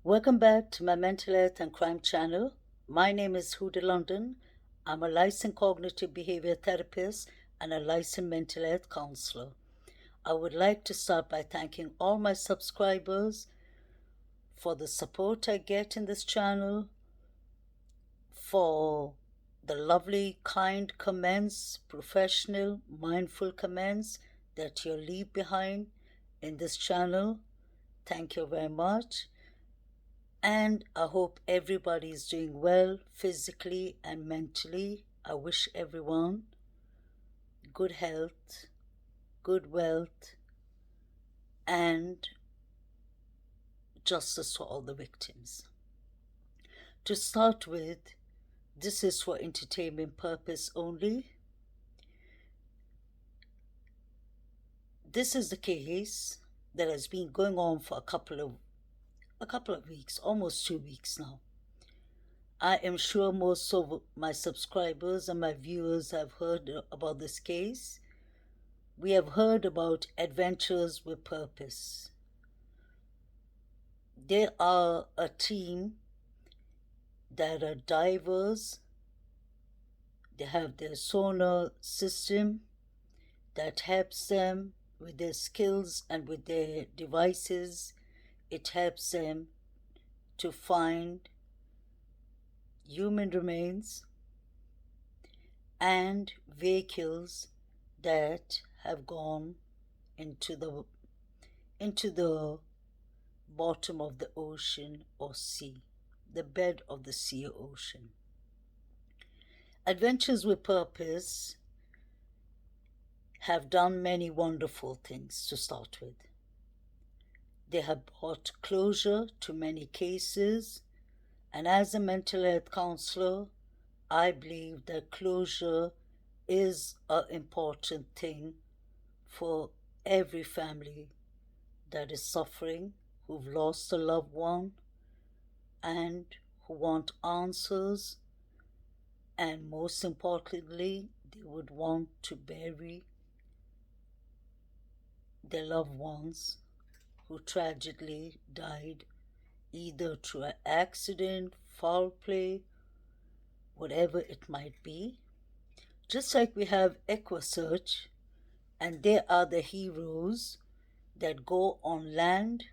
Welcome back to my mental health and crime channel. My name is Huda London. I'm a licensed cognitive behavior therapist and a licensed mental health counselor. I would like to start by thanking all my subscribers for the support I get in this channel, for the lovely, kind comments, professional, mindful comments that you leave behind in this channel. Thank you very much. And I hope everybody is doing well physically and mentally. I wish everyone good health, good wealth, and justice to all the victims. To start with, this is for entertainment purpose only. This is the case that has been going on for a couple of weeks, almost 2 weeks now. I am sure most of my subscribers and my viewers have heard about this case. We have heard about Adventures with Purpose. They are a team that are divers. They have their sonar system that helps them with their skills and with their devices. It helps them to find human remains and vehicles that have gone into the bottom of the ocean or sea, the bed of the sea or ocean. Adventures with Purpose have done many wonderful things to start with. They have brought closure to many cases, and as a mental health counselor, I believe that closure is an important thing for every family that is suffering, who've lost a loved one, and who want answers, and most importantly, they would want to bury their loved ones who tragically died either through an accident, foul play, whatever it might be. Just like we have EquiSearch, and they are the heroes that go on land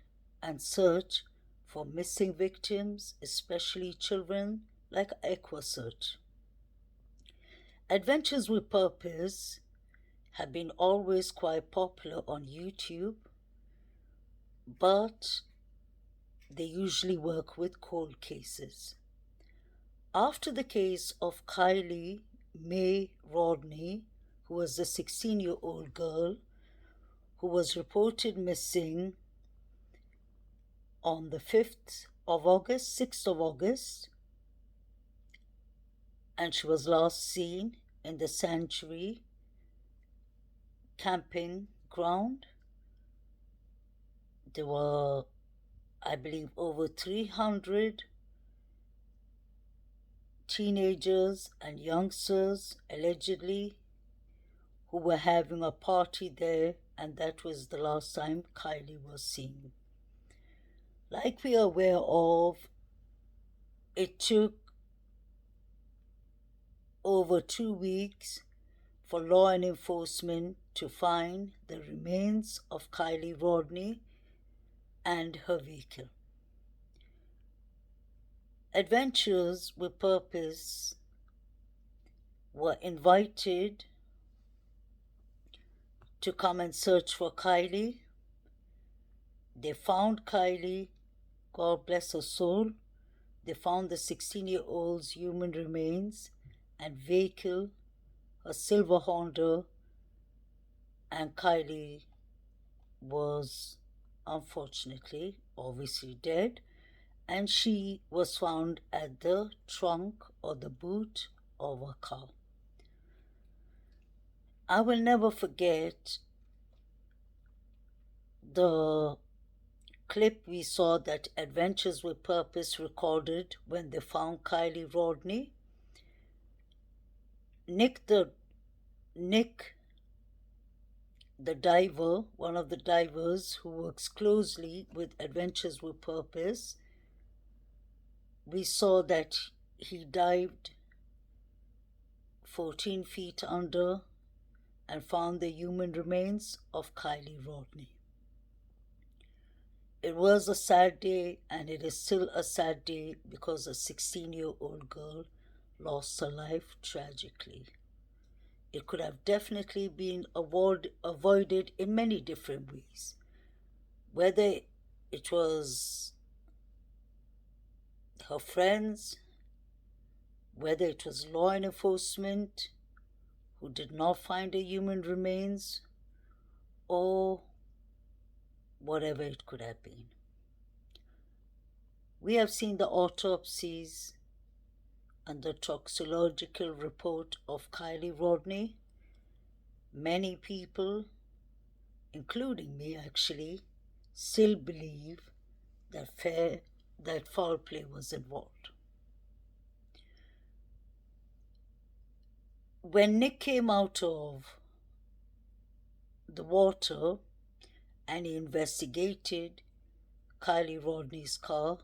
and search for missing victims, especially children, like EquiSearch. Adventures with Purpose have been always quite popular on YouTube, but they usually work with cold cases. After the case of Kylie Mae Rodney, who was a 16-year-old girl who was reported missing on the 6th of August, and she was last seen in the sanctuary camping ground. There were, I believe, over 300 teenagers and youngsters, allegedly, who were having a party there, and that was the last time Kylie was seen. Like we are aware of, it took over 2 weeks for law enforcement to find the remains of Kylie Rodney and her vehicle. Adventures with Purpose were invited to come and search for Kylie. They found Kylie, God bless her soul. They found the 16-year-old's human remains and vehicle, a silver Honda, and Kylie was unfortunately, obviously dead, and she was found at the trunk or the boot of a car. I will never forget the clip we saw that Adventures with Purpose recorded when they found Kylie Rodney. Nick the diver, one of the divers who works closely with Adventures with Purpose, we saw that he dived 14 feet under and found the human remains of Kylie Rodney. It was a sad day, and it is still a sad day because a 16-year-old girl lost her life tragically. It could have definitely been avoided in many different ways. Whether it was her friends, whether it was law enforcement who did not find the human remains, or whatever it could have been. We have seen the autopsies and the toxicological report of Kylie Rodney. Many people, including me actually, still believe that foul play was involved. When Nick came out of the water and he investigated Kylie Rodney's car,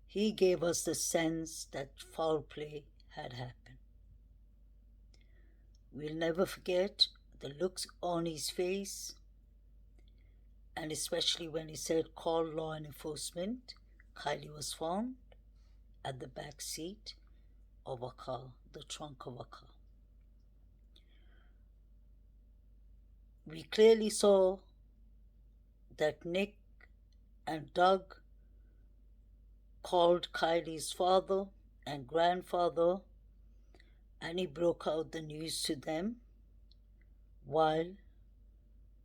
he gave us the sense that foul play had happened. We'll never forget the looks on his face, and especially when he said, "Call law enforcement." Kylie was found at the back seat of a car, the trunk of a car. We clearly saw that Nick and Doug called Kylie's father and grandfather, and he broke out the news to them while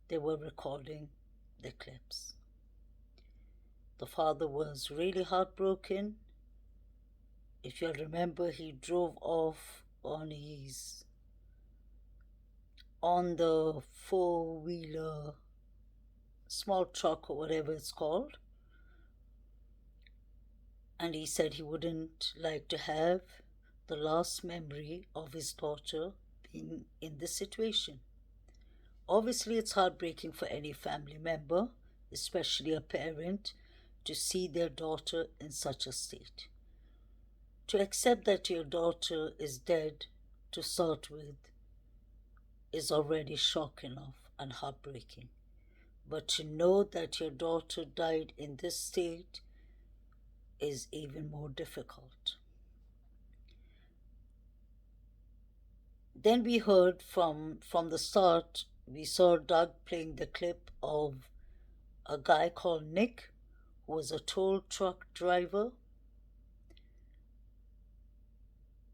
they were recording the clips. The father was really heartbroken. If you'll remember, he drove off on the four-wheeler, small truck or whatever it's called, and he said he wouldn't like to have the last memory of his daughter being in this situation. Obviously, it's heartbreaking for any family member, especially a parent, to see their daughter in such a state. To accept that your daughter is dead to start with is already shock enough and heartbreaking. But to know that your daughter died in this state is even more difficult. Then we heard from the start, we saw Doug playing the clip of a guy called Nick, who was a tow truck driver,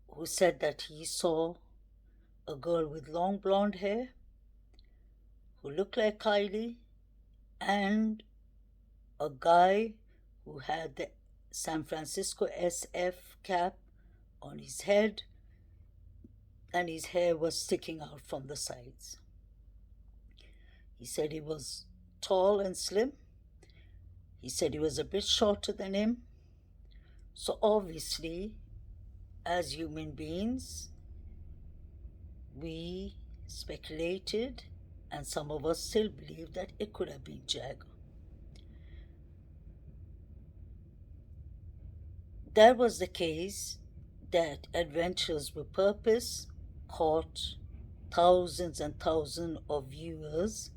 who said that he saw a girl with long blonde hair who looked like Kylie, and a guy who had the San Francisco SF cap on his head, and his hair was sticking out from the sides. He said he was tall and slim. He said he was a bit shorter than him. So obviously, as human beings, we speculated, and some of us still believe that it could have been Jagger. That was the case that Adventures with Purpose caught thousands and thousands of viewers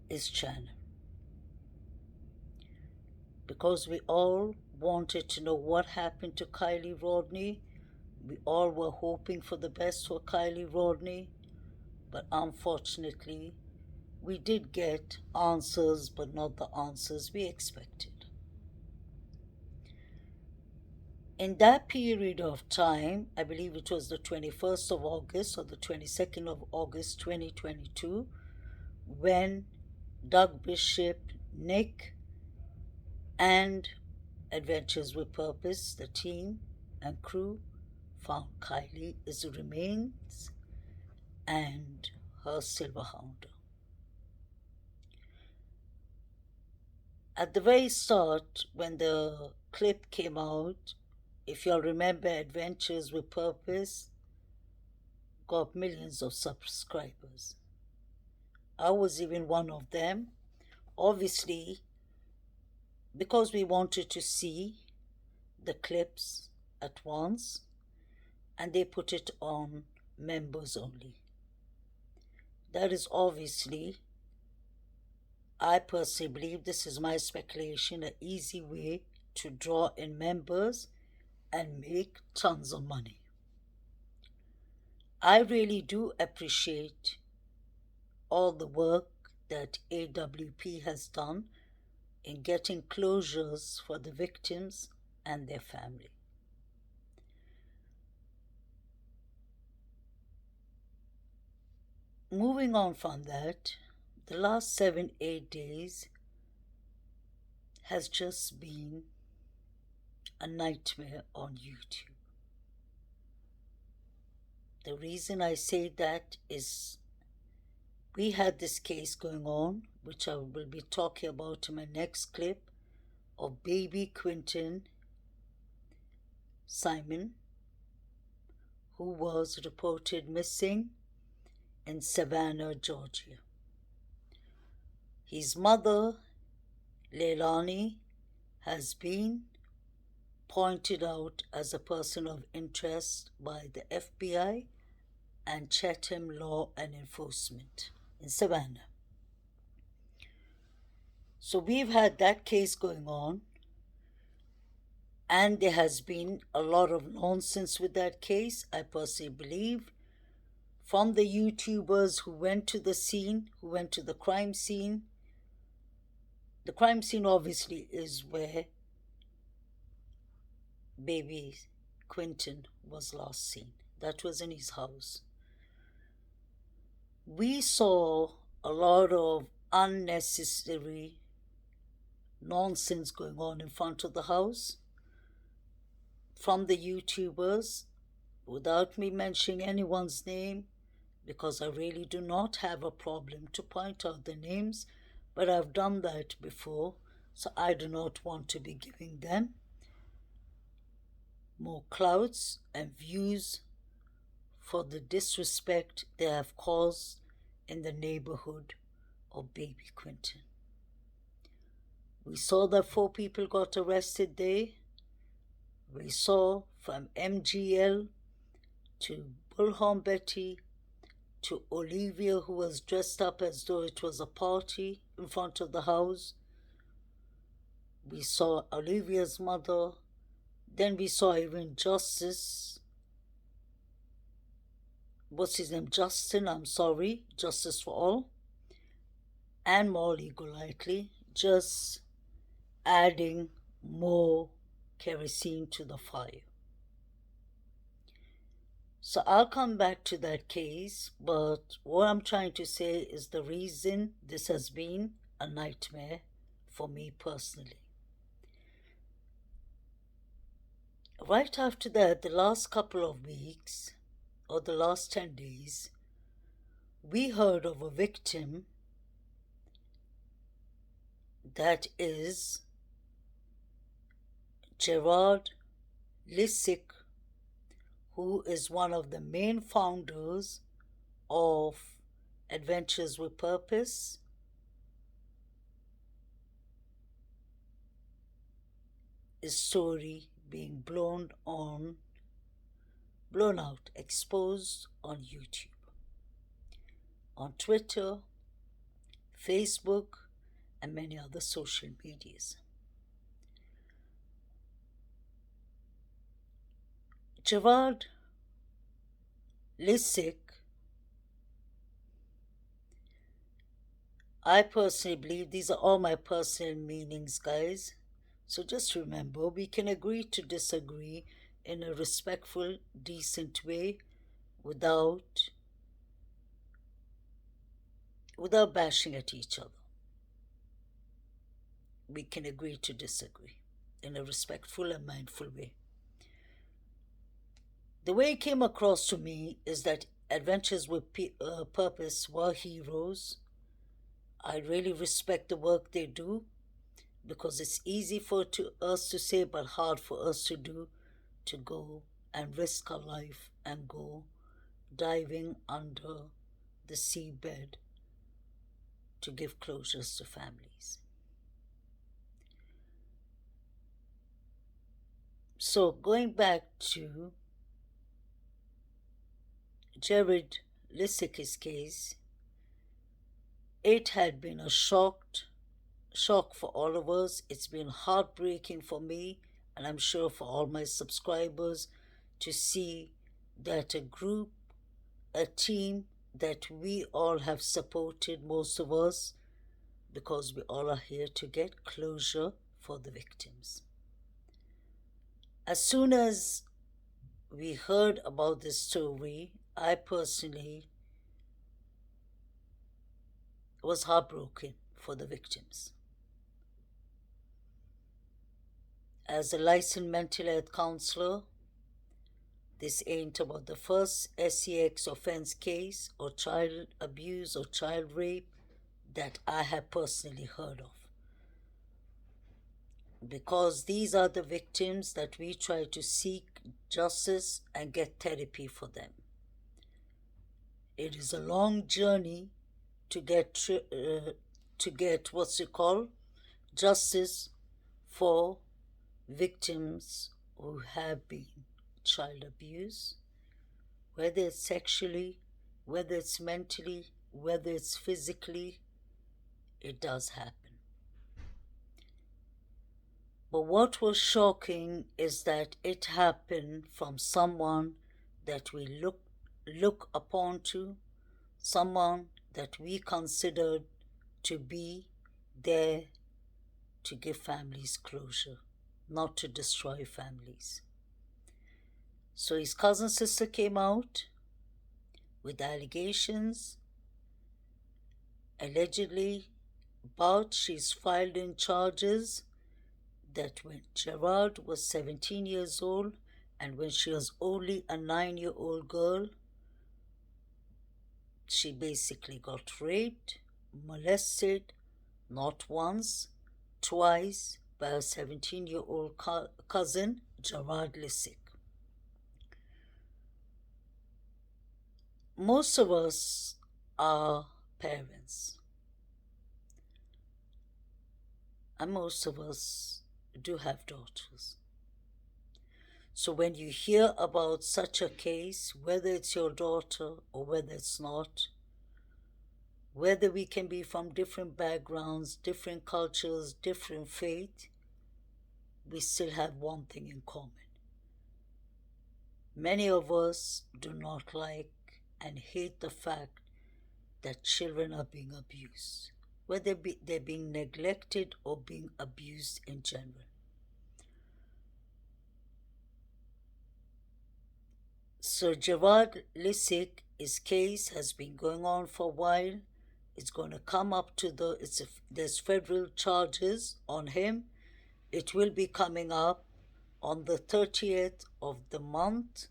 his channel. Because we all wanted to know what happened to Kylie Rodney. We all were hoping for the best for Kylie Rodney, but unfortunately, we did get answers, but not the answers we expected. In that period of time, I believe it was the 21st of August or the 22nd of August 2022, when Doug Bishop, Nick, and Adventures with Purpose, the team and crew, found Kylie's remains and her silver hound. At the very start, when the clip came out, if you'll remember, Adventures with Purpose got millions of subscribers. I was even one of them. Obviously, because we wanted to see the clips at once, and they put it on members only. That is obviously, I personally believe, this is my speculation, an easy way to draw in members and make tons of money. I really do appreciate all the work that AWP has done in getting closures for the victims and their family. Moving on from that, the last 7-8 days has just been a nightmare on YouTube. The reason I say that is we had this case going on, which I will be talking about in my next clip, of baby Quinton Simon, who was reported missing in Savannah, Georgia. His mother, Leilani, has been pointed out as a person of interest by the FBI and Chatham Law and Enforcement in Savannah. So we've had that case going on, and there has been a lot of nonsense with that case, I personally believe, from the YouTubers who went to the scene, who went to the crime scene. The crime scene obviously is where baby Quinton was last seen. That was in his house. We saw a lot of unnecessary nonsense going on in front of the house from the YouTubers, without me mentioning anyone's name, because I really do not have a problem to point out the names, but I've done that before, so I do not want to be giving them more clouds and views for the disrespect they have caused in the neighborhood of baby Quinton. We saw that 4 people got arrested there. We saw from MGL to Bullhorn Betty to Olivia, who was dressed up as though it was a party in front of the house. We saw Olivia's mother. Then we saw even Justice. What's his name? Justin, I'm sorry. Justice for All. And Molly Golightly just adding more kerosene to the fire. So I'll come back to that case, but what I'm trying to say is the reason this has been a nightmare for me personally. Right after that, the last couple of weeks, or the last 10 days, we heard of a victim that is Gerard Leisek, who is one of the main founders of Adventures with Purpose. His story being blown out, exposed on YouTube, on Twitter, Facebook, and many other social medias. Gerard Leisek, I personally believe, these are all my personal meanings, guys. So just remember, we can agree to disagree in a respectful, decent way without bashing at each other. We can agree to disagree in a respectful and mindful way. The way it came across to me is that Adventures with Purpose were heroes. I really respect the work they do, because it's easy for us to say but hard for us to do, to go and risk our life and go diving under the seabed to give closures to families. So going back to Jared Lisic's case, it had been a shock for all of us. It's been heartbreaking for me, and I'm sure for all my subscribers, to see that a team that we all have supported, most of us, because we all are here to get closure for the victims. As soon as we heard about this story, I personally was heartbroken for the victims. As a licensed mental health counselor, this ain't about the first sex offense case or child abuse or child rape that I have personally heard of. Because these are the victims that we try to seek justice and get therapy for them. It is a long journey to get what's it called, justice for victims who have been child abused, whether it's sexually, whether it's mentally, whether it's physically. It does happen. But what was shocking is that it happened from someone that we look upon to, someone that we considered to be there to give families closure, not to destroy families. So his cousin sister came out with allegations, allegedly, but she's filed in charges that when Gerard was 17 years old and when she was only a 9-year-old girl, she basically got raped, molested, not once, twice, by her 17-year-old cousin, Gerard Leisek. Most of us are parents, and most of us do have daughters. So when you hear about such a case, whether it's your daughter or whether it's not, whether we can be from different backgrounds, different cultures, different faith, we still have one thing in common. Many of us do not like and hate the fact that children are being abused, whether they're being neglected or being abused in general. So Gerard Leisek, his case has been going on for a while. It's going to come up to there's federal charges on him. It will be coming up on the 30th of the month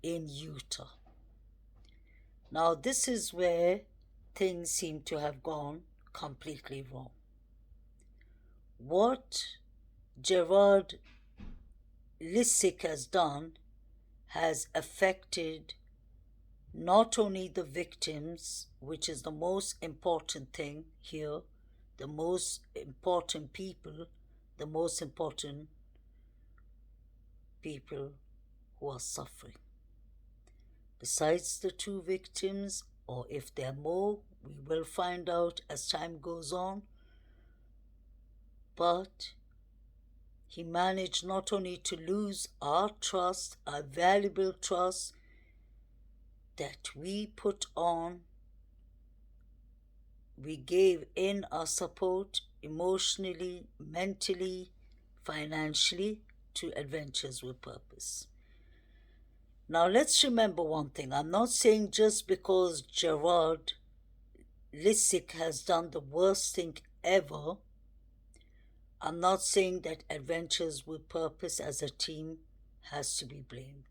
in Utah. Now this is where things seem to have gone completely wrong. What Gerard Leisek has done has affected not only the victims, which is the most important thing here, the most important people, the most important people who are suffering. Besides the two victims, or if there are more, we will find out as time goes on. But he managed not only to lose our trust, our valuable trust that we put on, we gave in our support emotionally, mentally, financially to Adventures with Purpose. Now let's remember one thing. I'm not saying just because Gerard Leisek has done the worst thing ever, I'm not saying that Adventures with Purpose as a team has to be blamed.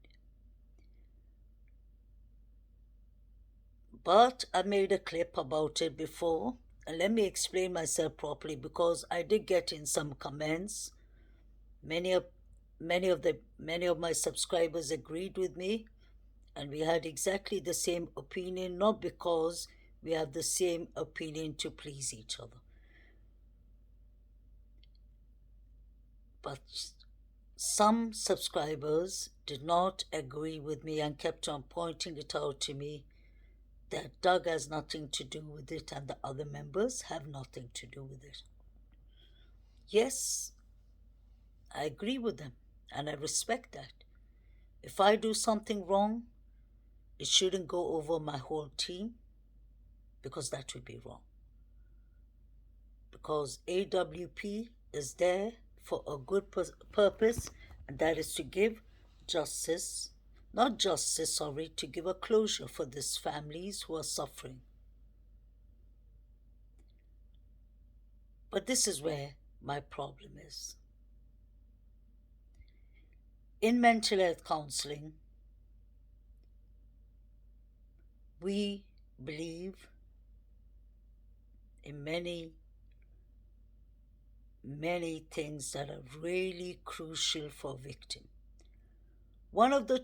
But I made a clip about it before, and let me explain myself properly because I did get in some comments. Many of my subscribers agreed with me, and we had exactly the same opinion, not because we have the same opinion to please each other, but Some subscribers did not agree with me and kept on pointing it out to me that Doug has nothing to do with it and the other members have nothing to do with it. Yes, I agree with them and I respect that. If I do something wrong, it shouldn't go over my whole team because that would be wrong. Because AWP is there for a good purpose, and that is to give justice, not justice, sorry, to give a closure for these families who are suffering. But this is where my problem is. In mental health counseling, we believe in many things that are really crucial for a victim. One of the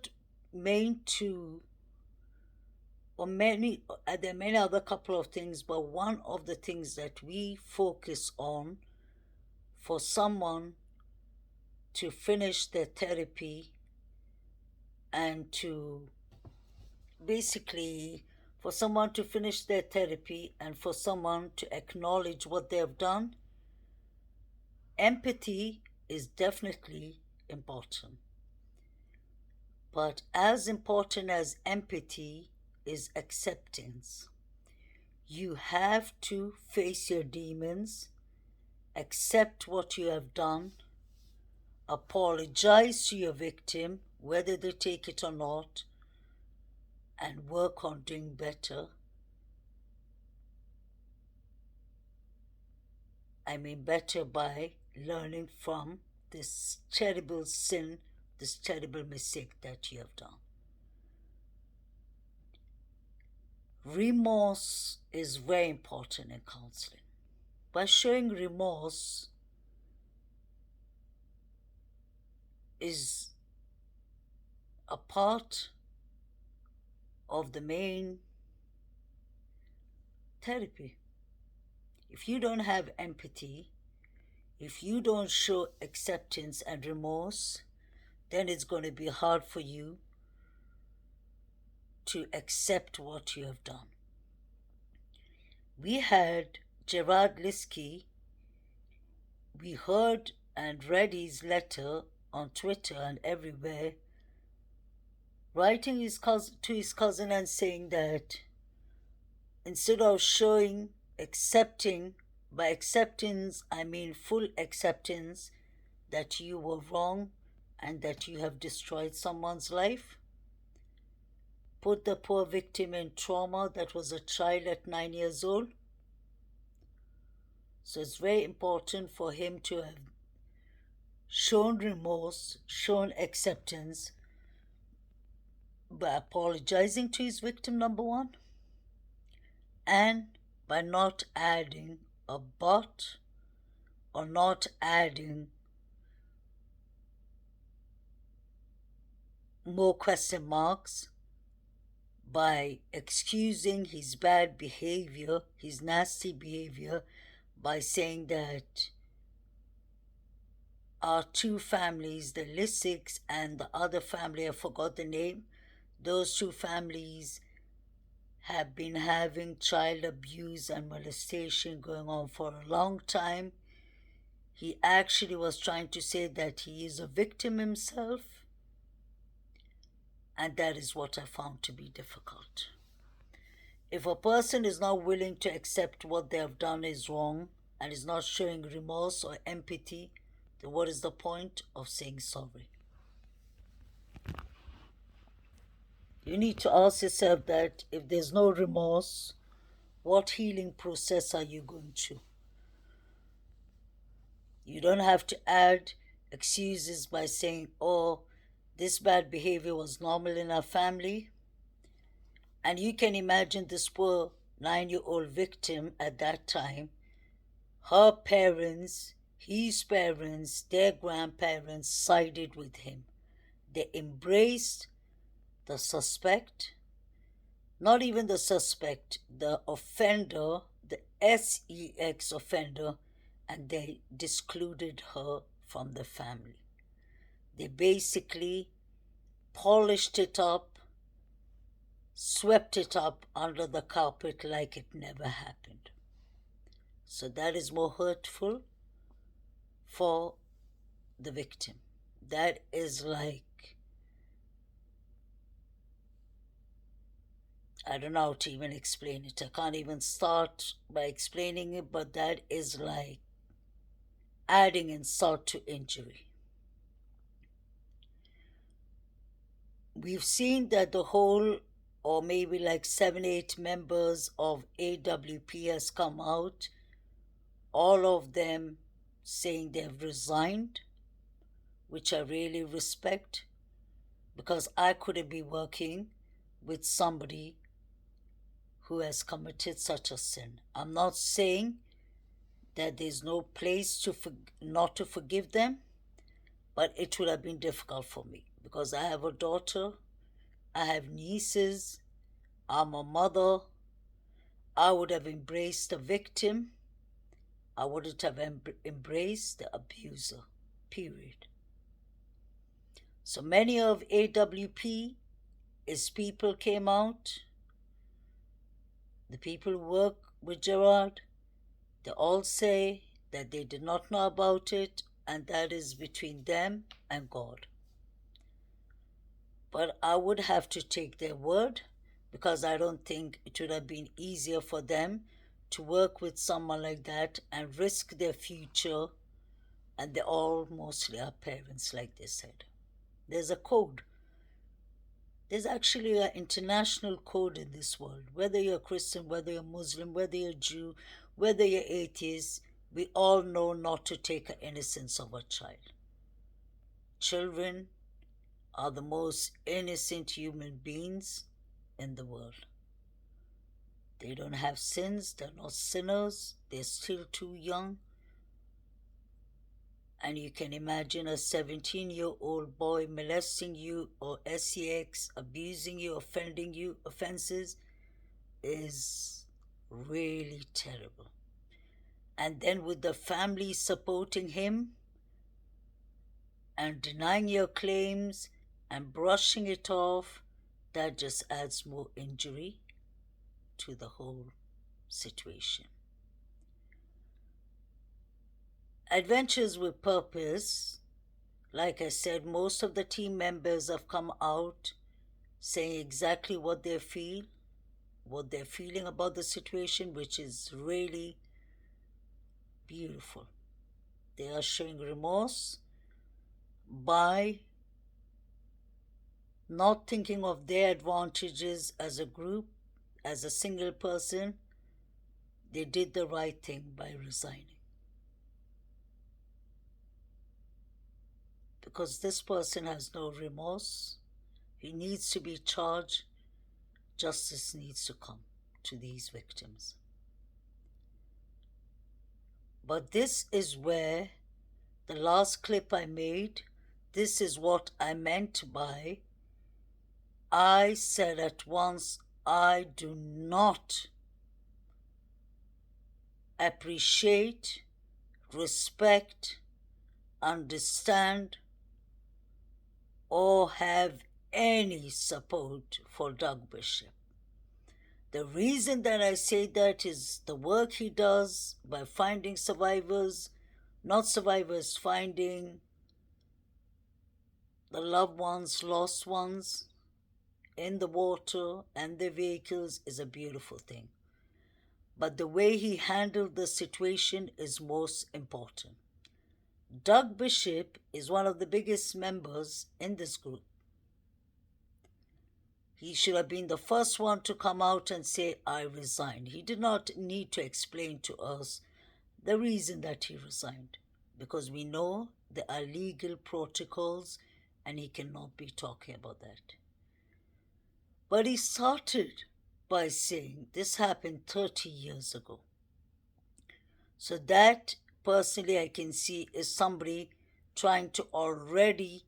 main two, or many, there are many other couple of things, but one of the things that we focus on for someone to finish their therapy and to basically for someone to finish their therapy and for someone to acknowledge what they have done, empathy is definitely important. But as important as empathy is acceptance. You have to face your demons, accept what you have done, apologize to your victim, whether they take it or not, and work on doing better. I mean, better by learning from this terrible sin, this terrible mistake that you have done. Remorse is very important in counseling. By showing remorse is a part of the main therapy. If you don't have empathy, if you don't show acceptance and remorse, then it's going to be hard for you to accept what you have done. We had Gerard Liskey, we heard and read his letter on Twitter and everywhere, writing to his cousin and saying that instead of showing accepting, by acceptance I mean full acceptance that you were wrong and that you have destroyed someone's life, put the poor victim in trauma that was a child at 9 years old. So it's very important for him to have shown remorse, shown acceptance by apologizing to his victim, number one, and by not adding a but or not adding more question marks by excusing his bad behavior, his nasty behavior, by saying that our two families, the Leiseks and the other family, I forgot the name, those two families have been having child abuse and molestation going on for a long time. He actually was trying to say that he is a victim himself, and that is what I found to be difficult. If a person is not willing to accept what they have done is wrong and is not showing remorse or empathy, then what is the point of saying sorry? You need to ask yourself that if there's no remorse, what healing process are you going to? You don't have to add excuses by saying, oh, this bad behavior was normal in our family. And you can imagine this poor 9-year-old victim at that time, her parents, his parents, their grandparents sided with him. They embraced the suspect, not even the suspect, the offender, the sex offender, and they discluded her from the family. They basically polished it up, swept it up under the carpet like it never happened. So that is more hurtful for the victim. That is like, I don't know how to even explain it. I can't even start by explaining it, but that is like adding insult to injury. We've seen that the whole, or maybe like 7, 8 members of AWP has come out, all of them saying they've resigned, which I really respect, because I couldn't be working with somebody who has committed such a sin. I'm not saying that there's no place to not to forgive them, but it would have been difficult for me because I have a daughter, I have nieces, I'm a mother. I would have embraced the victim. I wouldn't have embraced the abuser, period. So many of AWP, his people came out, the people who work with Gerard, they all say that they did not know about it, and that is between them and God. But I would have to take their word because I don't think it would have been easier for them to work with someone like that and risk their future. And they all mostly are parents, like they said. There's a code. There's actually an international code in this world. Whether you're Christian, whether you're Muslim, whether you're Jew, whether you're atheist, we all know not to take the innocence of a child. Children are the most innocent human beings in the world. They don't have sins, they're not sinners, they're still too young. And you can imagine a 17-year-old boy molesting you or sex, abusing you, offending you, offenses is really terrible. And then with the family supporting him and denying your claims and brushing it off, that just adds more injury to the whole situation. Adventures with Purpose, like I said, most of the team members have come out saying exactly what they feel, what they're feeling about the situation, which is really beautiful. They are showing remorse by not thinking of their advantages as a group, as a single person. They did the right thing by resigning. Because this person has no remorse, he needs to be charged. Justice needs to come to these victims. But this is where the last clip I made, this is what I meant by, I said at once, I do not appreciate, respect, understand, or have any support for Doug Bishop. The reason that I say that is the work he does by finding survivors, not survivors, finding the loved ones, lost ones in the water and their vehicles is a beautiful thing. But the way he handled the situation is most important. Doug Bishop is one of the biggest members in this group. He should have been the first one to come out and say, I resign. He did not need to explain to us the reason that he resigned, because we know there are legal protocols and he cannot be talking about that. But he started by saying this happened 30 years ago. So that, personally, I can see is somebody trying to already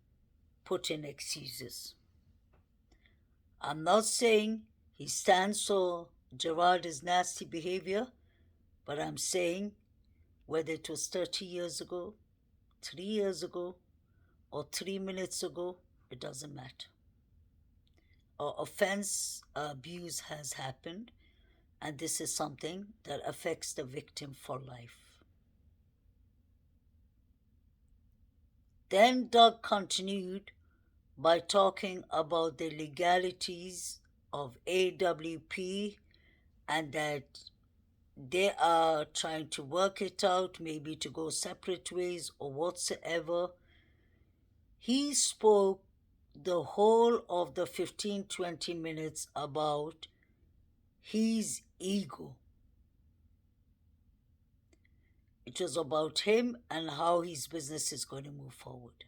put in excuses. I'm not saying he stands for Gerard's nasty behavior, but I'm saying whether it was 30 years ago, 3 years ago, or 3 minutes ago, it doesn't matter. Or offense, abuse has happened, and this is something that affects the victim for life. Then Doug continued by talking about the legalities of AWP and that they are trying to work it out, maybe to go separate ways or whatsoever. He spoke the whole of the 15-20 minutes about his ego. It was about him and how his business is going to move forward.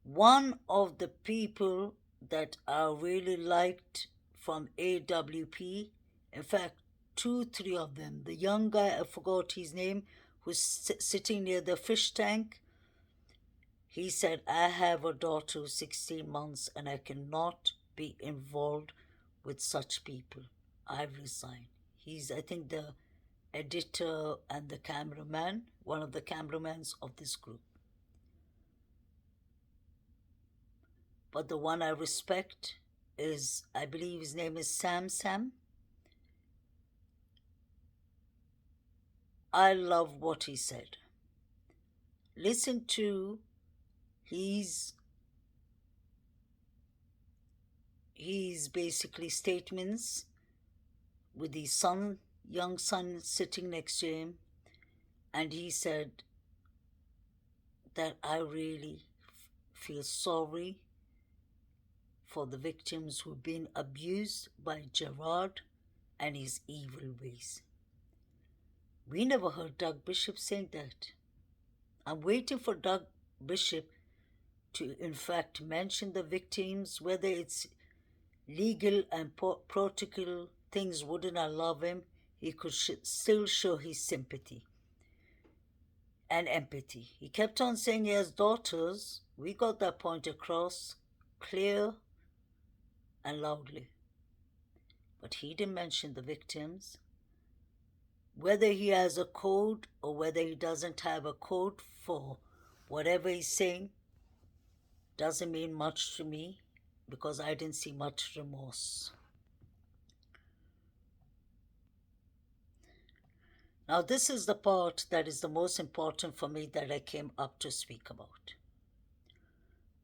One of the people that I really liked from AWP, in fact, 2, 3 of them, the young guy, I forgot his name, who's sitting near the fish tank, he said, I have a daughter who's 16 months and I cannot be involved with such people. I resign. He's, I think, the editor and the cameraman, one of the cameramans of this group. But the one I respect is, I believe his name is Sam. I love what he said. Listen to his basically statements with his son, young son, sitting next to him, and he said that I really feel sorry for the victims who've been abused by Gerard and his evil ways. We never heard Doug Bishop saying that. I'm waiting for Doug Bishop to, in fact, mention the victims, whether it's legal and protocol things wouldn't allow him, he could still show his sympathy and empathy. He kept on saying he has daughters. We got that point across clear and loudly. But he didn't mention the victims. Whether he has a code or whether he doesn't have a code for whatever he's saying doesn't mean much to me because I didn't see much remorse. Now, this is the part that is the most important for me that I came up to speak about.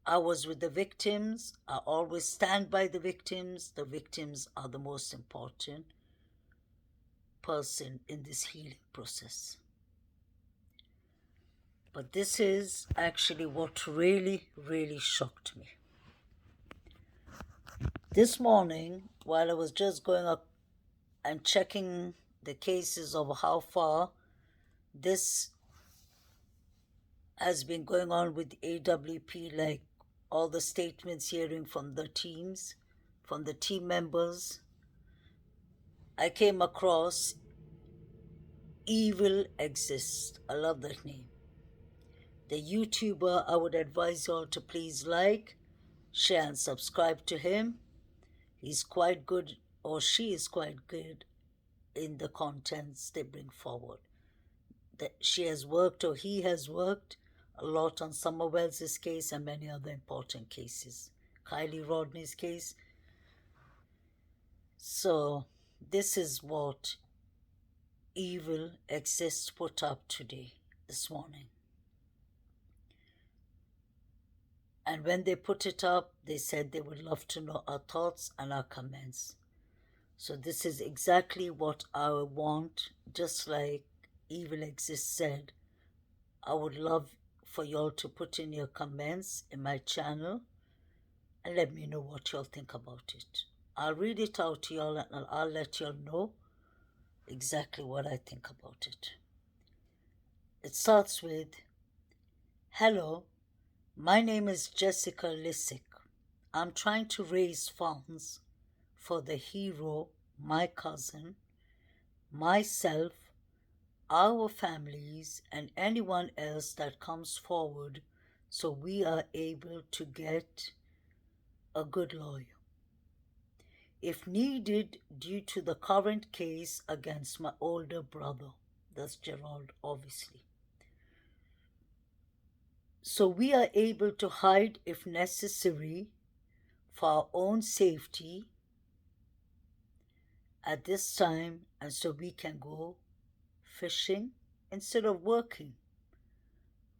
I was with the victims. I always stand by the victims. The victims are the most important person in this healing process. But this is actually what really, really shocked me. This morning, while I was just going up and checking the cases of how far this has been going on with AWP, like all the statements hearing from the teams, from the team members, I came across Evil Exists. I love that name. The YouTuber, I would advise you all to please like, share and subscribe to him. He's quite good, or she is quite good in the contents they bring forward. That she has worked or he has worked a lot on Summer Wells' case and many other important cases. Kylie Rodney's case. So this is what Evil Exists put up today, this morning. And when they put it up, they said they would love to know our thoughts and our comments. So this is exactly what I want, just like Evil Exists said. I would love for y'all to put in your comments in my channel and let me know what y'all think about it. I'll read it out to y'all and I'll let y'all know exactly what I think about it. It starts with, hello, my name is Chessica Leisek. I'm trying to raise funds for the hero, my cousin, myself, our families, and anyone else that comes forward so we are able to get a good lawyer. If needed, due to the current case against my older brother, that's Gerald, obviously. so we are able to hide if necessary for our own safety at this time, and so we can go fishing instead of working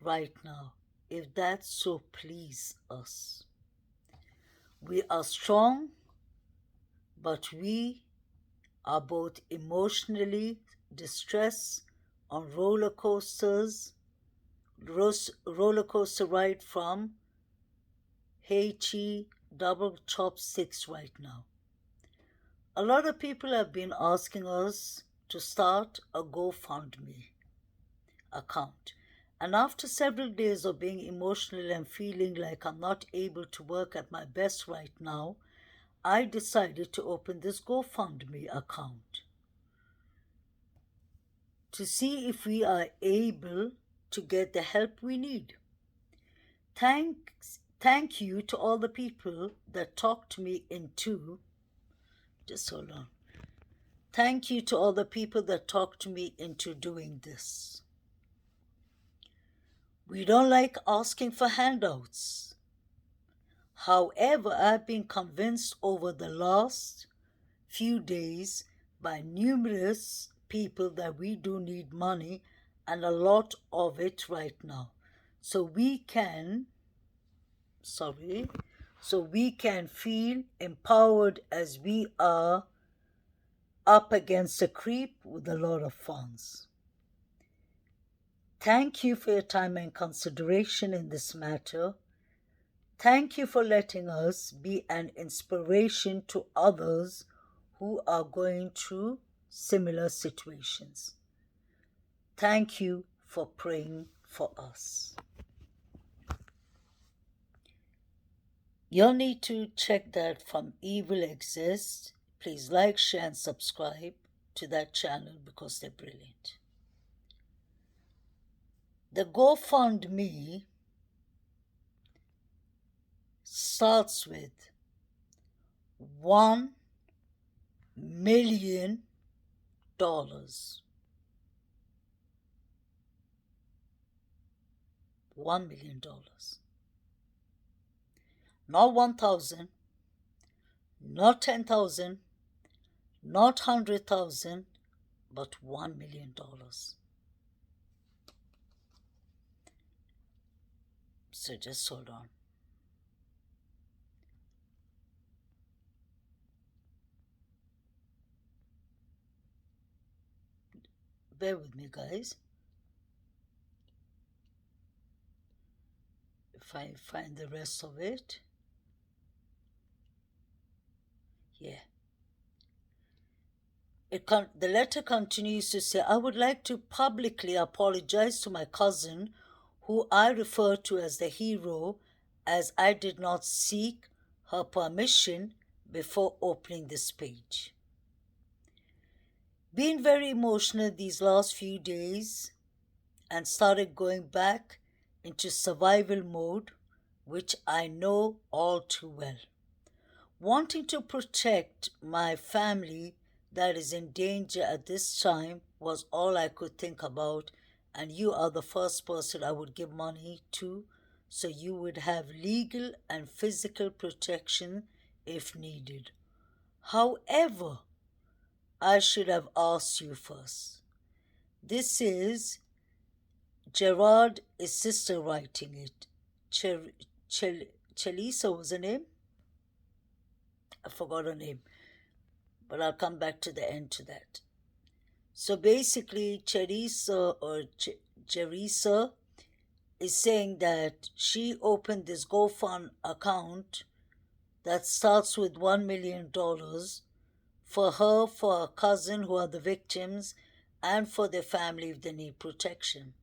right now, if that so please us. We are strong, but we are both emotionally distressed on roller coaster ride from Haiti double chopsticks right now. A lot of people have been asking us to start a GoFundMe account. And after several days of being emotional and feeling like I'm not able to work at my best right now, I decided to open this GoFundMe account to see if we are able to get the help we need. Thank you to all the people that talked me into. Just hold on. Thank you to all the people that talked me into doing this. We don't like asking for handouts. However, I've been convinced over the last few days by numerous people that we do need money, and a lot of it right now. So we can feel empowered as we are up against a creep with a lot of funds. Thank you for your time and consideration in this matter. Thank you for letting us be an inspiration to others who are going through similar situations. Thank you for praying for us. You'll need to check that From Evil Exists. Please like, share, and subscribe to that channel because they're brilliant. The GoFundMe starts with $1 million. $1 million. Not 1,000, not 10,000, not 100,000, but $1 million. So just hold on. Bear with me, guys. If I find the rest of it. Yeah. The letter continues to say, I would like to publicly apologize to my cousin, who I refer to as the hero, as I did not seek her permission before opening this page. Been very emotional these last few days and started going back into survival mode, which I know all too well. Wanting to protect my family that is in danger at this time was all I could think about, and you are the first person I would give money to, so you would have legal and physical protection if needed. However, I should have asked you first. This is Gerard, his sister, writing it. Chelisa was her name? I forgot her name, but I'll come back to the end to that. So basically, Jerisa is saying that she opened this GoFund account that starts with $1 million for her, for her cousin who are the victims, and for their family if they need protection.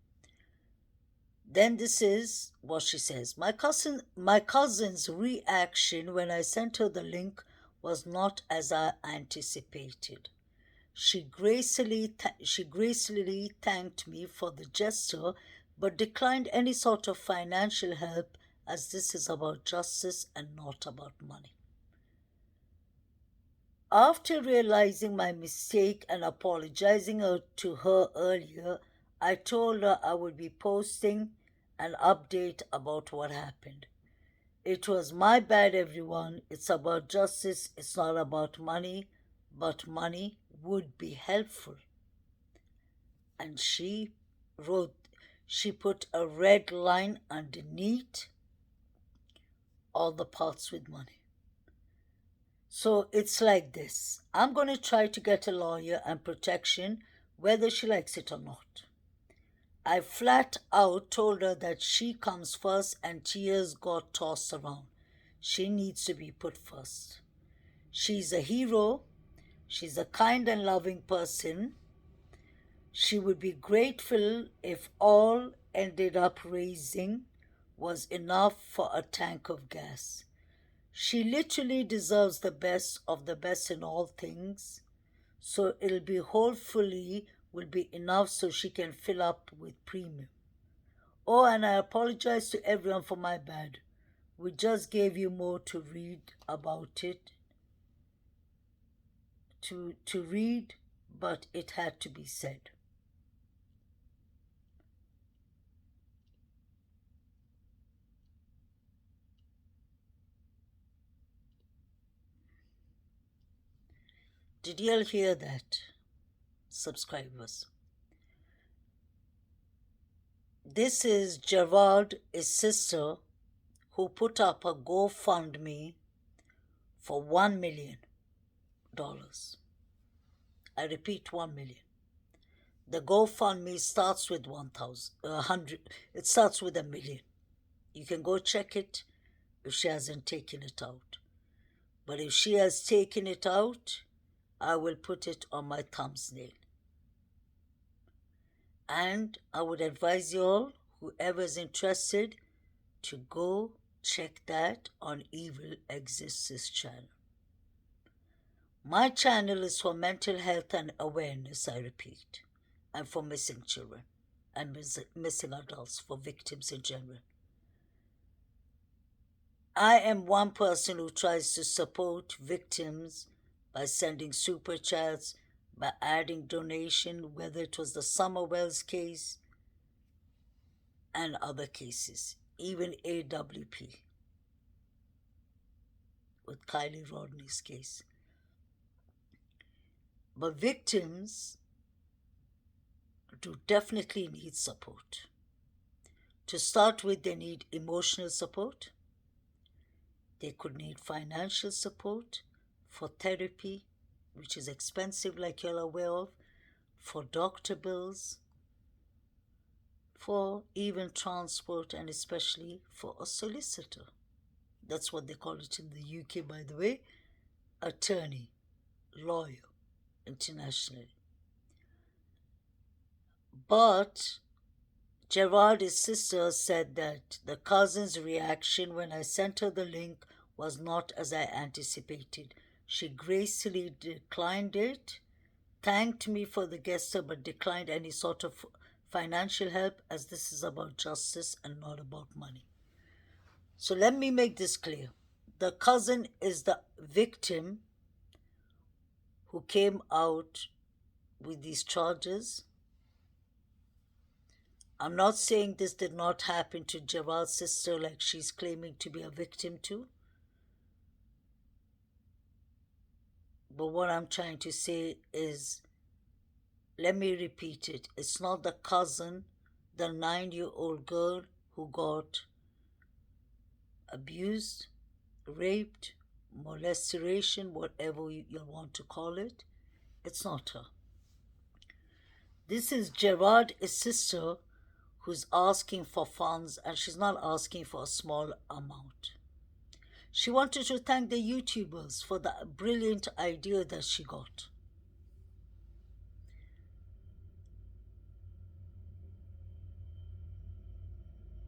Then this is what she says. My cousin's reaction when I sent her the link was not as I anticipated. She gracefully thanked me for the gesture, but declined any sort of financial help, as this is about justice and not about money. After realizing my mistake and apologizing to her earlier, I told her I would be posting an update about what happened. It was my bad, everyone. It's about justice. It's not about money, but money would be helpful. And wrote, she put a red line underneath all the parts with money. So it's like this. I'm going to try to get a lawyer and protection whether she likes it or not. I flat out told her that she comes first and tears got tossed around. She needs to be put first. She's a hero. She's a kind and loving person. She would be grateful if all ended up raising was enough for a tank of gas. She literally deserves the best of the best in all things. So it'll be hopefully will be enough so she can fill up with premium. Oh, and I apologize to everyone for my bad. We just gave you more to read about it. To read, but it had to be said. Did y'all hear that, subscribers? This is Gerard, his sister, who put up a GoFundMe for $1 million. I repeat, 1 million. The GoFundMe starts with 100. It starts with a million. You can go check it if she hasn't taken it out. But if she has taken it out, I will put it on my thumbnail. And I would advise you all, whoever is interested, to go check that on Evil Exists channel. My channel is for mental health and awareness, I repeat, and for missing children and missing adults, for victims in general. I am one person who tries to support victims by sending super chats, by adding donation, whether it was the Summerwells case and other cases, even AWP with Kylie Rodney's case. But victims do definitely need support. To start with, they need emotional support. They could need financial support for therapy, which is expensive, like you're aware of, for doctor bills, for even transport, and especially for a solicitor. That's what they call it in the UK, by the way, attorney, lawyer, internationally. But Gerard's sister said that the cousin's reaction when I sent her the link was not as I anticipated. She gracefully declined it, thanked me for the gesture, but declined any sort of financial help, as this is about justice and not about money. So let me make this clear. The cousin is the victim who came out with these charges. I'm not saying this did not happen to Gerard's sister like she's claiming to be a victim to. But what I'm trying to say is, let me repeat it. It's not the cousin, the 9-year-old girl who got abused, raped, molestation, whatever you want to call it. It's not her. This is Gerard's sister who's asking for funds, and she's not asking for a small amount. She wanted to thank the YouTubers for the brilliant idea that she got.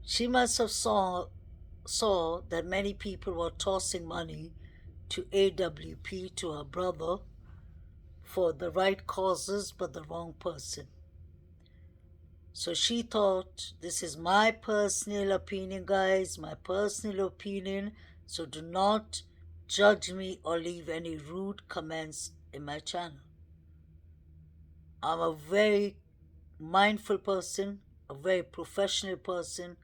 She must have saw that many people were tossing money to AWP, to her brother, for the right causes but the wrong person. So she thought, this is my personal opinion, guys, my personal opinion, so do not judge me or leave any rude comments in my channel. I'm a very mindful person, a very professional person.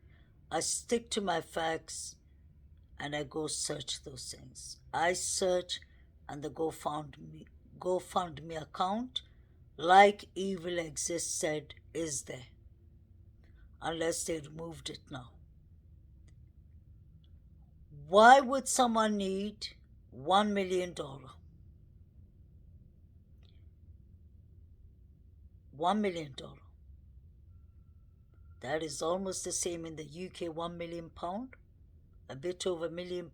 I stick to my facts and I go search those things. I search and the GoFundMe account, like Evil Exists said, is there. Unless they removed it now. Why would someone need $1 million? $1 million. That is almost the same in the UK, £1 million, a bit over £1 million,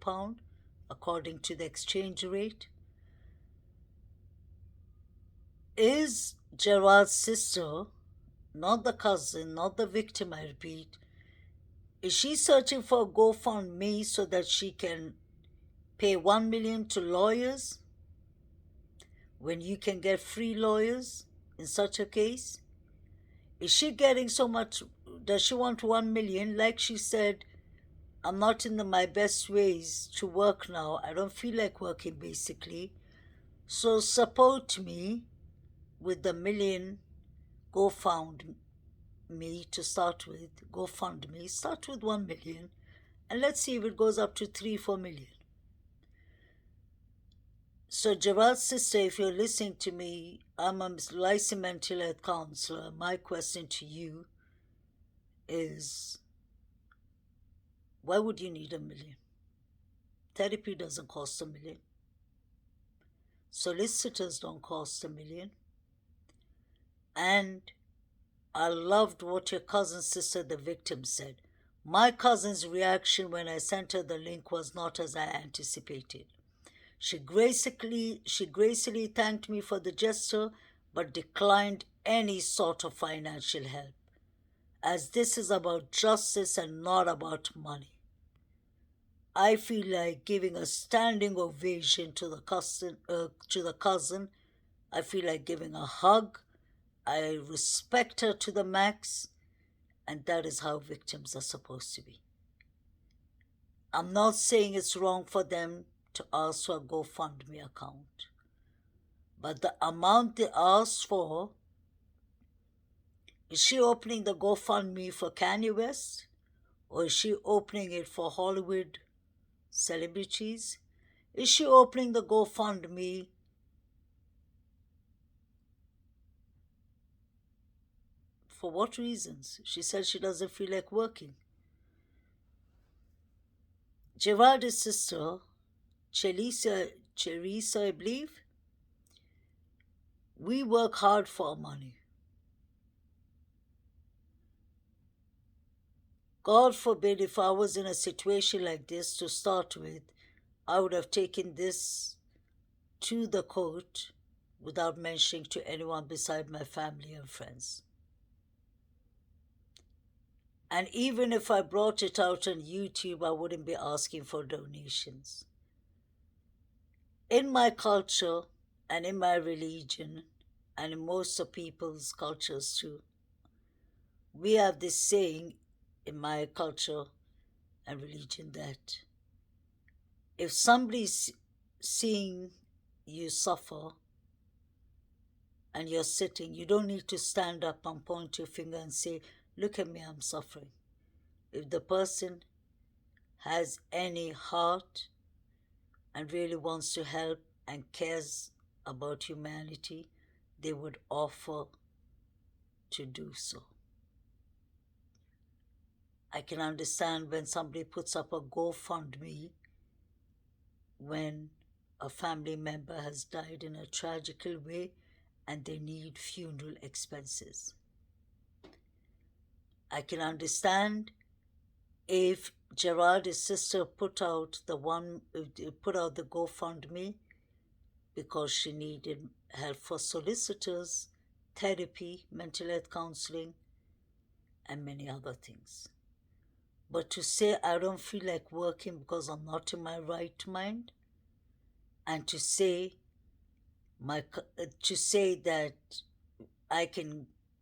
according to the exchange rate. Is Gerard's sister, not the cousin, not the victim, I repeat, is she searching for a GoFundMe so that she can pay $1 million to lawyers when you can get free lawyers in such a case? Is she getting so much? Does she want 1 million? Like she said, I'm not in my best ways to work now. I don't feel like working basically. So support me with the million. GoFundMe to start with. GoFundMe. Start with 1 million. And let's see if it goes up to 3-4 million. So Gerard's sister, if you're listening to me, I'm a licensed mental health counselor. My question to you is, why would you need 1 million? Therapy doesn't cost 1 million. Solicitors don't cost 1 million. And I loved what your cousin sister, the victim, said. My cousin's reaction when I sent her the link was not as I anticipated. She gracefully thanked me for the gesture, but declined any sort of financial help, as this is about justice and not about money. I feel like giving a standing ovation to the cousin. I feel like giving a hug. I respect her to the max, and that is how victims are supposed to be. I'm not saying it's wrong for them to ask for a GoFundMe account, but the amount they asked for, is she opening the GoFundMe for Kanye West, or is she opening it for Hollywood celebrities? Is she opening the GoFundMe for what reasons? She said she doesn't feel like working. Gerard's sister, Cherica, I believe, we work hard for our money. God forbid if I was in a situation like this to start with, I would have taken this to the court without mentioning to anyone beside my family and friends. And even if I brought it out on YouTube, I wouldn't be asking for donations. In my culture and in my religion, and in most of people's cultures too, we have this saying in my culture and religion that if somebody's seeing you suffer and you're sitting, you don't need to stand up and point your finger and say, look at me, I'm suffering. If the person has any heart and really wants to help and cares about humanity, they would offer to do so. I can understand when somebody puts up a GoFundMe when a family member has died in a tragical way and they need funeral expenses. I can understand if Gerard's sister put out the GoFundMe because she needed help for solicitors, therapy, mental health counseling, and many other things. But to say I don't feel like working because I'm not in my right mind, and to say that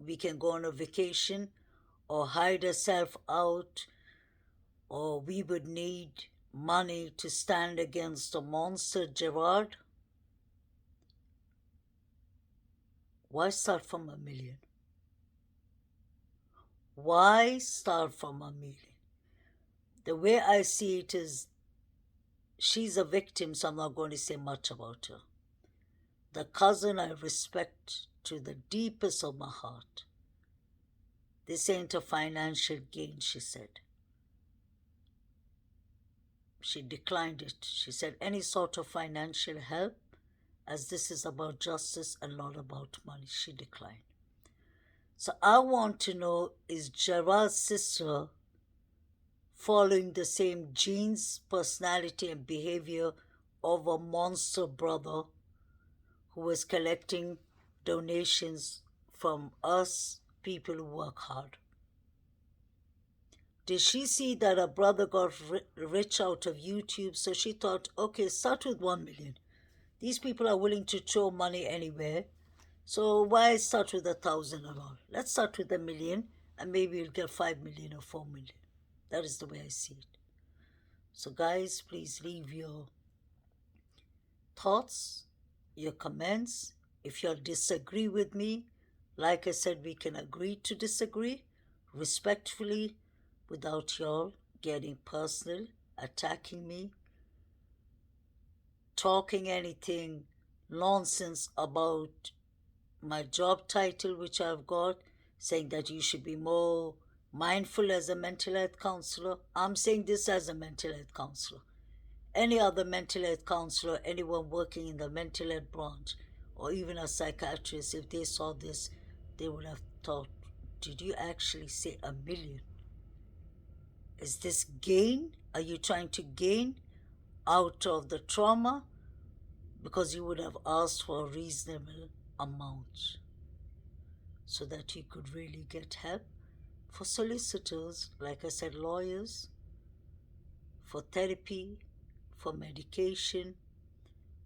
we can go on a vacation or hide ourselves out, or we would need money to stand against a monster Gerard, why start from 1 million? Why start from 1 million? The way I see it is she's a victim, so I'm not going to say much about her. The cousin I respect to the deepest of my heart. This ain't a financial gain, she said. She declined it. She said any sort of financial help, as this is about justice and not about money. She declined. So I want to know, is Gerard's sister following the same genes, personality, and behavior of a monster brother who was collecting donations from us, people who work hard? Did she see that her brother got rich out of YouTube? So she thought, okay, start with 1 million. These people are willing to throw money anywhere. So why start with 1,000 and all? Let's start with 1 million and maybe you'll get 5 million or 4 million. That is the way I see it. So guys, please leave your thoughts, your comments. If you'll disagree with me, like I said, we can agree to disagree respectfully without y'all getting personal, attacking me, talking anything nonsense about my job title, which I've got, saying that you should be more mindful as a mental health counselor. I'm saying this as a mental health counselor. Any other mental health counselor, anyone working in the mental health branch, or even a psychiatrist, if they saw this, they would have thought, did you actually say 1 million? Is this gain? Are you trying to gain out of the trauma? Because you would have asked for a reasonable amount so that you could really get help. For solicitors, like I said, lawyers, for therapy, for medication,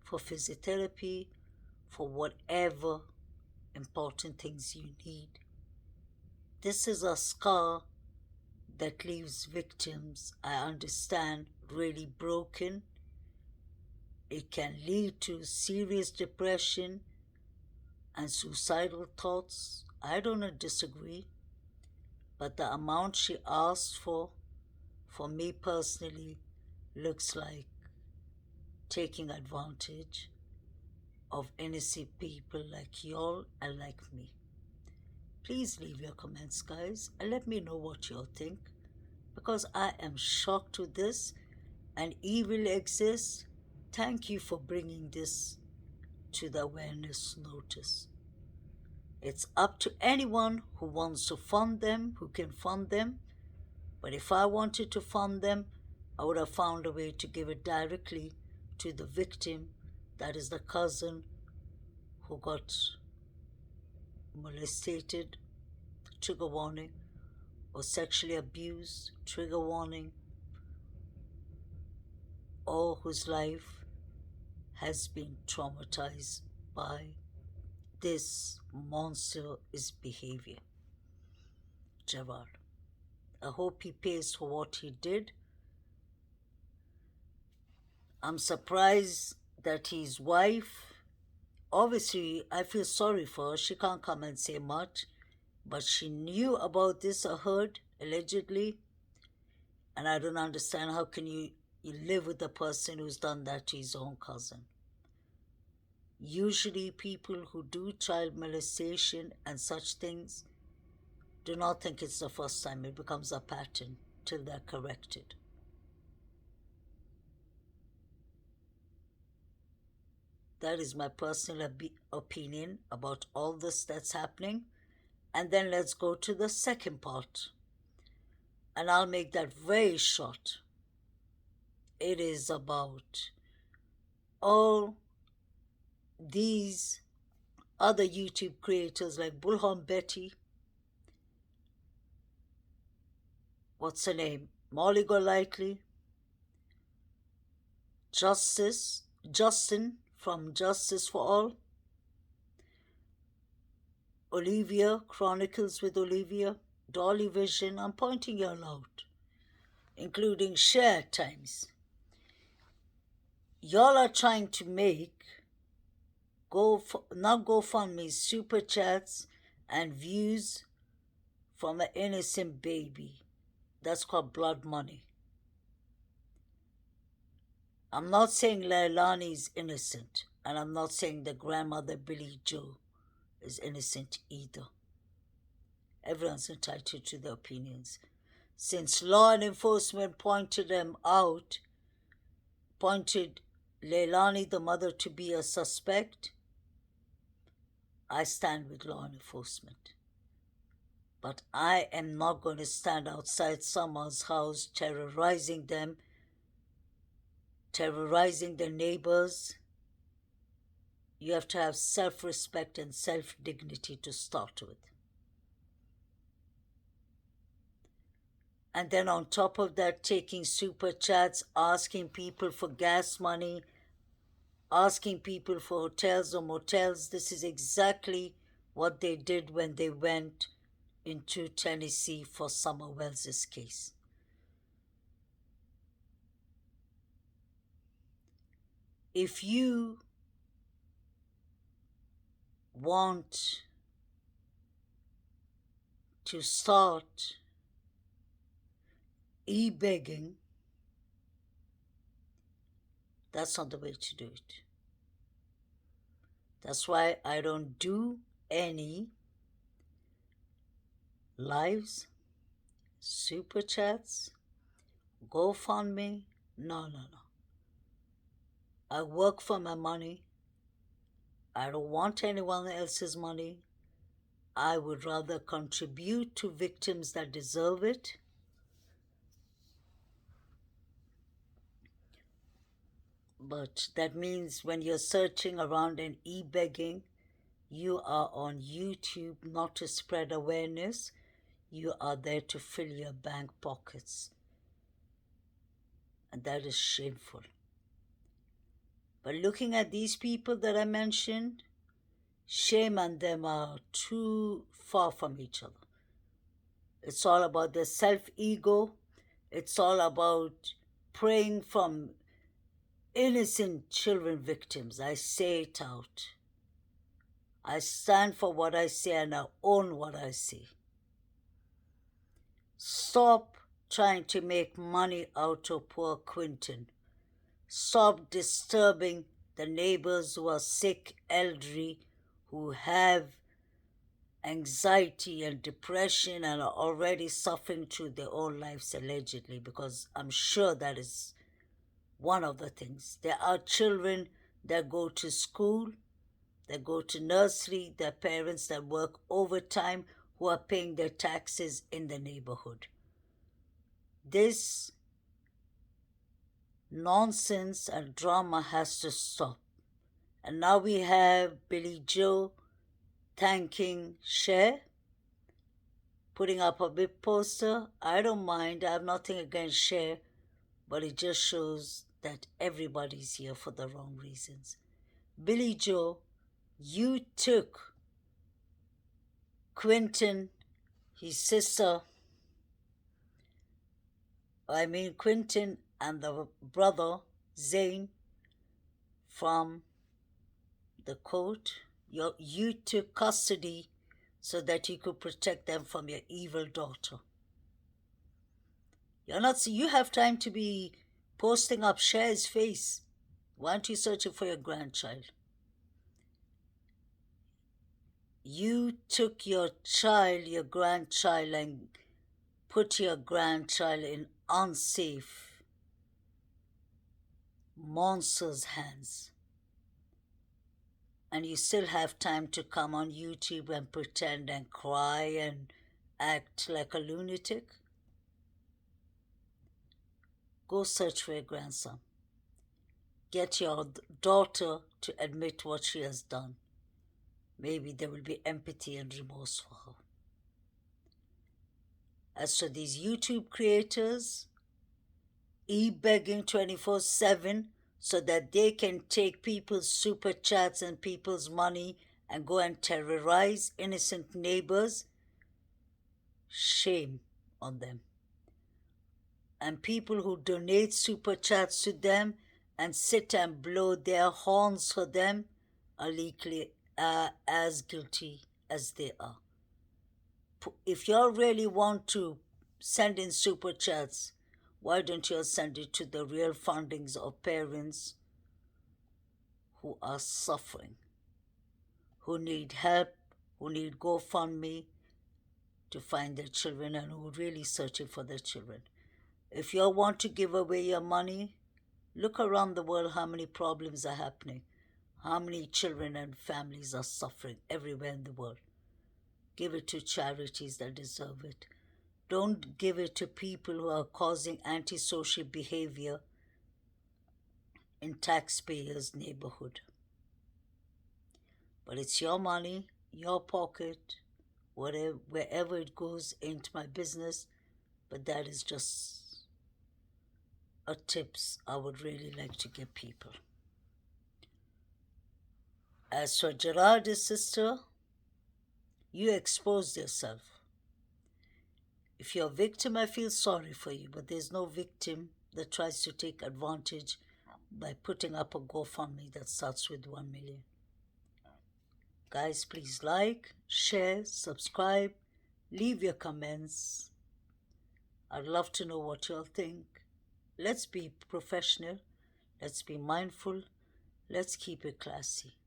for physiotherapy, for whatever important things you need. This is a scar that leaves victims, I understand, really broken. It can lead to serious depression and suicidal thoughts. I don't disagree, but the amount she asked for me personally, looks like taking advantage of innocent people like y'all and like me. Please leave your comments, guys, and let me know what y'all think, because I am shocked with this, and evil exists. Thank you for bringing this to the awareness notice. It's up to anyone who wants to fund them, who can fund them. But if I wanted to fund them, I would have found a way to give it directly to the victim, that is the cousin who got molested, trigger warning, or sexually abused, trigger warning, or whose life has been traumatized by this monstrous behavior. Javad. I hope he pays for what he did. I'm surprised that his wife, obviously, I feel sorry for her. She can't come and say much, but she knew about this or heard, allegedly. And I don't understand how can you live with a person who's done that to his own cousin. Usually people who do child molestation and such things do not think it's the first time. It becomes a pattern till they're corrected. That is my personal opinion about all this that's happening. And then let's go to the second part. And I'll make that very short. It is about all these other YouTube creators like Bullhorn Betty, what's her name, Molly Golightly, Justin from Justice for All, Olivia, Chronicles with Olivia, Dolly Vision, I'm pointing you all out, including Share Times. Y'all are trying to make not GoFundMe, super chats and views from an innocent baby. That's called blood money. I'm not saying Leilani is innocent, and I'm not saying the grandmother Billy Joe is innocent either. Everyone's entitled to their opinions. Since law enforcement pointed them out, pointed Leilani, the mother, to be a suspect, I stand with law enforcement. But I am not going to stand outside someone's house terrorizing them, terrorizing their neighbors. You have to have self-respect and self-dignity to start with. And then on top of that, taking super chats, asking people for gas money, asking people for hotels or motels. This is exactly what they did when they went into Tennessee for Summer Wells's case. If you want to start e-begging, that's not the way to do it. That's why I don't do any lives, super chats, GoFundMe. No. I work for my money. I don't want anyone else's money. I would rather contribute to victims that deserve it. But that means when you're searching around and e-begging, you are on YouTube not to spread awareness. You are there to fill your bank pockets. And that is shameful. But looking at these people that I mentioned, shame and them are too far from each other. It's all about their self-ego. It's all about preying from innocent children victims. I say it out. I stand for what I say and I own what I say. Stop trying to make money out of poor Quentin. Stop disturbing the neighbors who are sick, elderly, who have anxiety and depression and are already suffering through their own lives allegedly, because I'm sure that is one of the things. There are children that go to school, that go to nursery, their parents that work overtime, who are paying their taxes in the neighborhood. This nonsense and drama has to stop. And now we have Billy Joe thanking Cher, putting up a big poster. I don't mind. I have nothing against Cher, but it just shows that everybody's here for the wrong reasons. Billy Joe, you took Quentin, his sister, Quentin and the brother, Zane, from the court. You took custody so that you could protect them from your evil daughter. You have time to be posting up Cher's face. Why aren't you searching for your grandchild? You took your grandchild, and put your grandchild in unsafe monsters' hands. And you still have time to come on YouTube and pretend and cry and act like a lunatic? Go search for your grandson. Get your daughter to admit what she has done. Maybe there will be empathy and remorse for her. As for these YouTube creators, e-begging 24/7 so that they can take people's super chats and people's money and go and terrorize innocent neighbors, shame on them. And people who donate super chats to them and sit and blow their horns for them are legally as guilty as they are. If you all really want to send in super chats, Why don't you send it to the real fundings of parents who are suffering, who need help, who need GoFundMe to find their children, and who are really searching for their children? If you want to give away your money, look around the world how many problems are happening, how many children and families are suffering everywhere in the world. Give it to charities that deserve it. Don't give it to people who are causing antisocial behavior in taxpayers' neighborhood. But it's your money, your pocket, whatever, wherever it goes, ain't my business. But that is just a tips I would really like to give people. As for Gerard's sister, you exposed yourself. If you're a victim, I feel sorry for you, but there's no victim that tries to take advantage by putting up a GoFundMe that starts with 1 million. Guys, please like, share, subscribe, leave your comments. I'd love to know what y'all think. Let's be professional, let's be mindful, let's keep it classy,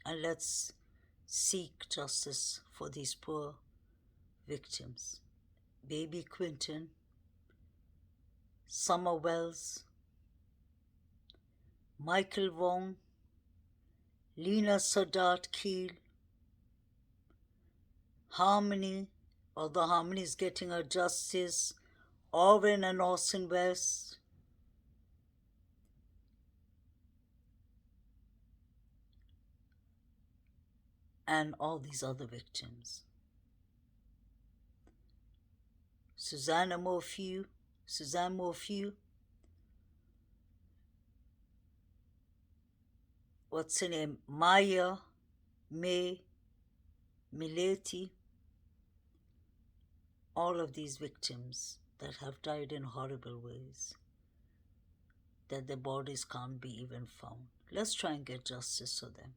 and let's seek justice for these poor victims. Baby Quinton, Summer Wells, Michael Wong, Lena Sadat Keel, Harmony, although Harmony is getting her justice, Orrin and Orson West, and all these other victims. Suzanne Morphew, what's her name? Maya, May, Mileti, all of these victims that have died in horrible ways, that their bodies can't be even found. Let's try and get justice for them.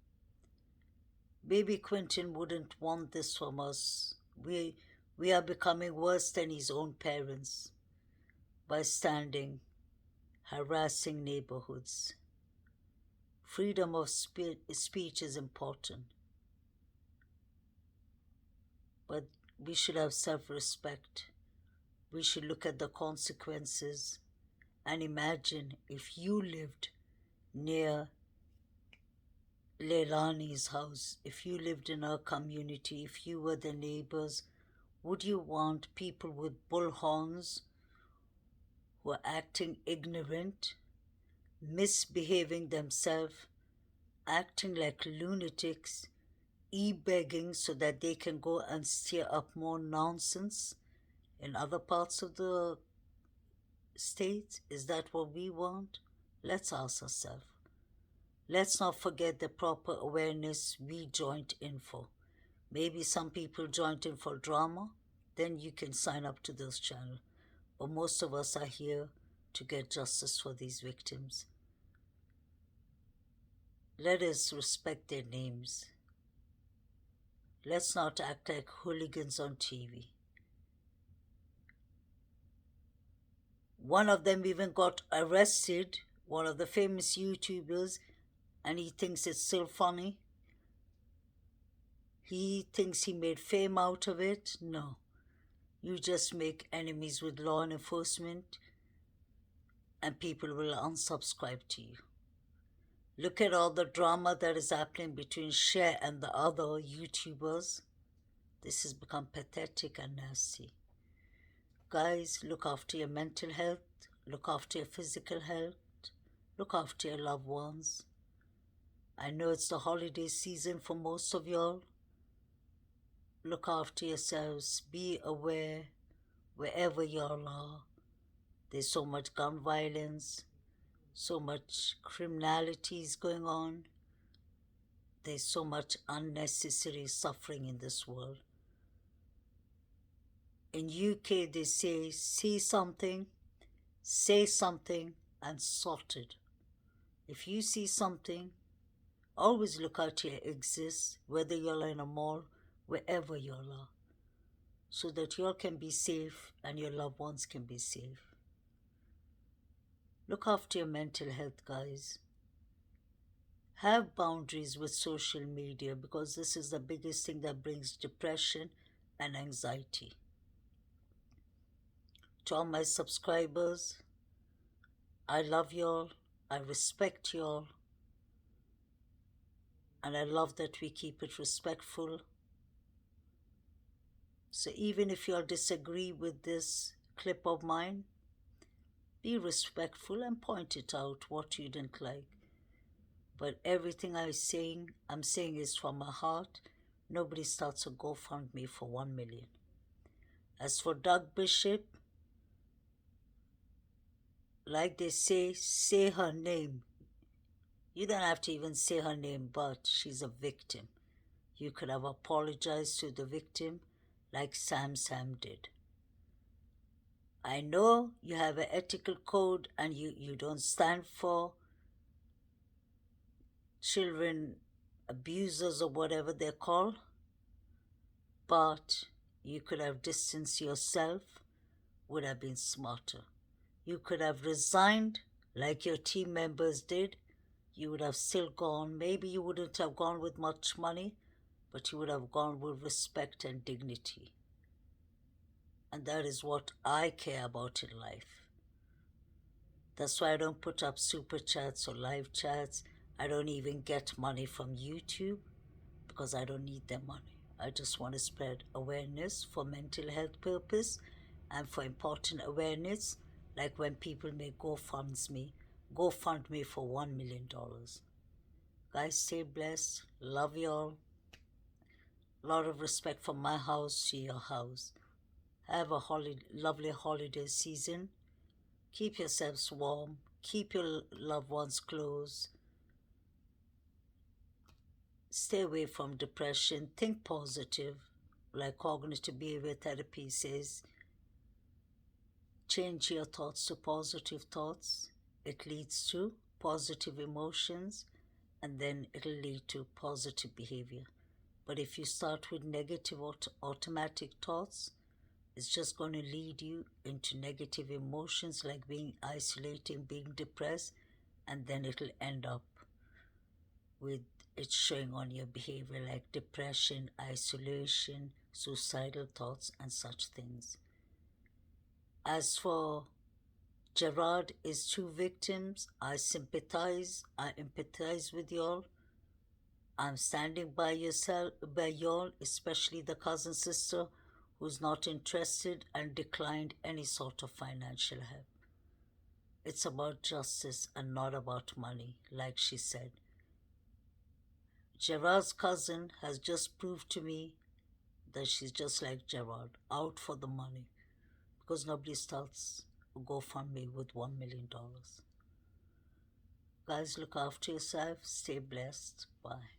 Baby Quinton wouldn't want this from us. We are becoming worse than his own parents by standing, harassing neighborhoods. Freedom of speech is important, but we should have self-respect. We should look at the consequences and imagine if you lived near Leilani's house, if you lived in our community, if you were the neighbors, would you want people with bullhorns who are acting ignorant, misbehaving themselves, acting like lunatics, e-begging so that they can go and stir up more nonsense in other parts of the state? Is that what we want? Let's ask ourselves. Let's not forget the proper awareness we joined in for. Maybe some people joined in for drama, then you can sign up to those channels. But most of us are here to get justice for these victims. Let us respect their names. Let's not act like hooligans on TV. One of them even got arrested, one of the famous YouTubers, and he thinks it's still funny. He thinks he made fame out of it. No. You just make enemies with law enforcement and people will unsubscribe to you. Look at all the drama that is happening between Cher and the other YouTubers. This has become pathetic and nasty. Guys, look after your mental health, look after your physical health, look after your loved ones. I know it's the holiday season for most of y'all. Look after yourselves, be aware wherever y'all are. There's so much gun violence, so much criminality is going on. There's so much unnecessary suffering in this world. In UK they say, see something, say something, and sort it. If you see something, always look out your exits, whether you're in a mall, wherever you are, so that you all can be safe and your loved ones can be safe. Look after your mental health, guys. Have boundaries with social media because this is the biggest thing that brings depression and anxiety. To all my subscribers, I love y'all, I respect y'all, and I love that we keep it respectful. So even if y'all disagree with this clip of mine, be respectful and point it out what you didn't like. But everything I'm saying is from my heart. Nobody starts a GoFundMe for 1 million. As for Doug Bishop, like they say her name. You don't have to even say her name, but she's a victim. You could have apologized to the victim like Sam did. I know you have an ethical code and you don't stand for children abusers or whatever they're called, but you could have distanced yourself, would have been smarter. You could have resigned like your team members did. You would have still gone. Maybe you wouldn't have gone with much money, but you would have gone with respect and dignity. And that is what I care about in life. That's why I don't put up super chats or live chats. I don't even get money from YouTube because I don't need their money. I just want to spread awareness for mental health purpose and for important awareness, like when people make GoFundMe for $1 million. Guys, stay blessed. Love y'all. A lot of respect from my house to your house. Have a lovely holiday season. Keep yourselves warm. Keep your loved ones close. Stay away from depression. Think positive. Like cognitive behavior therapy says, change your thoughts to positive thoughts. It leads to positive emotions, and then it'll lead to positive behavior. But if you start with negative automatic thoughts, it's just going to lead you into negative emotions like being isolated, being depressed, and then it'll end up with it showing on your behavior like depression, isolation, suicidal thoughts, and such things. As for Gerard, his two victims, I empathize with y'all. I'm standing by y'all, especially the cousin sister who's not interested and declined any sort of financial help. It's about justice and not about money, like she said. Gerard's cousin has just proved to me that she's just like Gerard, out for the money, because nobody starts a GoFundMe with $1 million. Guys, look after yourself. Stay blessed. Bye.